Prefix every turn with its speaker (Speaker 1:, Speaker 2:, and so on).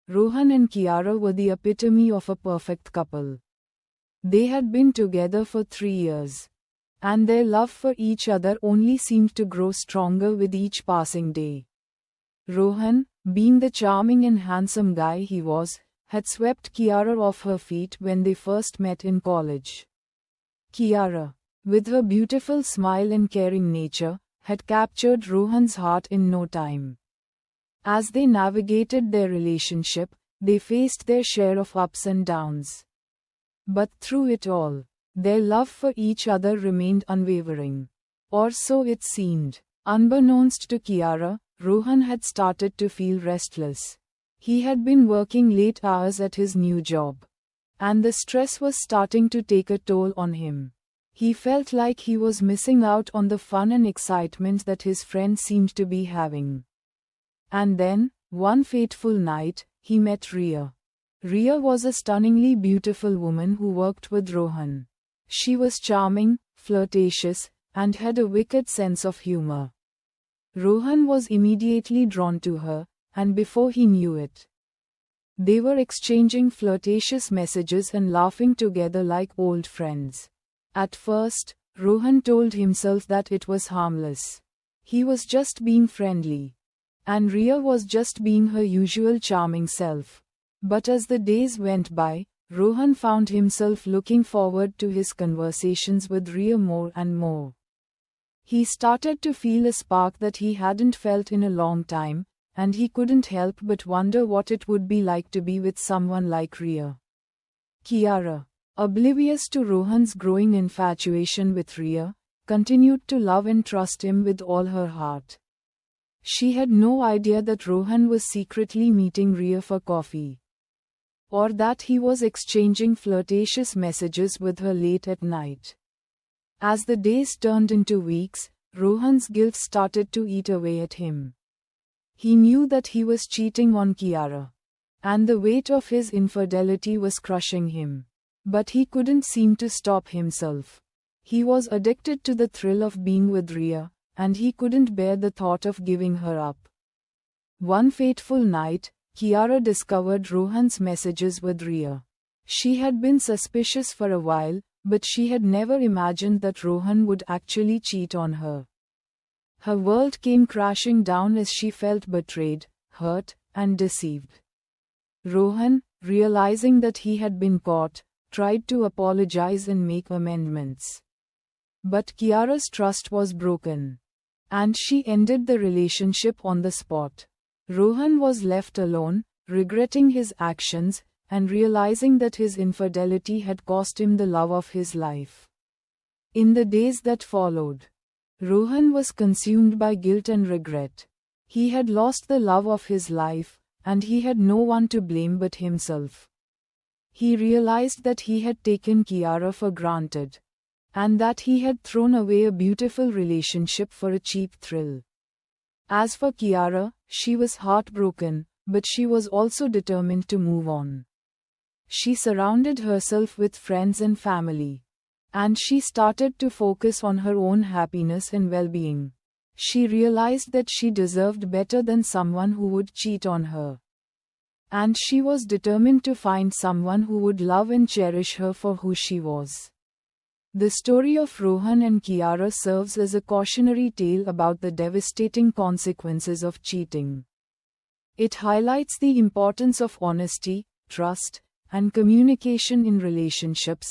Speaker 1: Rohan and Kiara were the epitome of a perfect couple. They had been together for 3 years, and their love for each other only seemed to grow stronger with each passing day. Rohan, being the charming and handsome guy he was, had swept Kiara off her feet when they first met in college. Kiara, with her beautiful smile and caring nature, had captured Rohan's heart in no time. As they navigated their relationship, they faced their share of ups and downs. But through it all, their love for each other remained unwavering. Or so it seemed. Unbeknownst to Kiara, Rohan had started to feel restless. He had been working late hours at his new job, and the stress was starting to take a toll on him. He felt like he was missing out on the fun and excitement that his friends seemed to be having. And then, one fateful night, he met Ria. Ria was a stunningly beautiful woman who worked with Rohan. She was charming, flirtatious, and had a wicked sense of humor. Rohan was immediately drawn to her, and before he knew it, they were exchanging flirtatious messages and laughing together like old friends. At first, Rohan told himself that it was harmless. He was just being friendly, and Ria was just being her usual charming self. But as the days went by, Rohan found himself looking forward to his conversations with Ria more and more. He started to feel a spark that he hadn't felt in a long time, and he couldn't help but wonder what it would be like to be with someone like Ria. Kiara, oblivious to Rohan's growing infatuation with Ria, continued to love and trust him with all her heart. She had no idea that Rohan was secretly meeting Ria for coffee, or that he was exchanging flirtatious messages with her late at night. As the days turned into weeks, Rohan's guilt started to eat away at him. He knew that he was cheating on Kiara, and the weight of his infidelity was crushing him. But he couldn't seem to stop himself. He was addicted to the thrill of being with Ria, and he couldn't bear the thought of giving her up. One fateful night, Kiara discovered Rohan's messages with Ria. She had been suspicious for a while, but she had never imagined that Rohan would actually cheat on her. Her world came crashing down as she felt betrayed, hurt, and deceived. Rohan, realizing that he had been caught, tried to apologize and make amendments. But Kiara's trust was broken, and she ended the relationship on the spot. Rohan was left alone, regretting his actions, and realizing that his infidelity had cost him the love of his life. In the days that followed, Rohan was consumed by guilt and regret. He had lost the love of his life, and he had no one to blame but himself. He realized that he had taken Kiara for granted, and that he had thrown away a beautiful relationship for a cheap thrill. As for Kiara, she was heartbroken, but she was also determined to move on. She surrounded herself with friends and family, and she started to focus on her own happiness and well-being. She realized that she deserved better than someone who would cheat on her, and she was determined to find someone who would love and cherish her for who she was. The story of Rohan and Kiara serves as a cautionary tale about the devastating consequences of cheating. It highlights the importance of honesty, trust, and communication in relationships,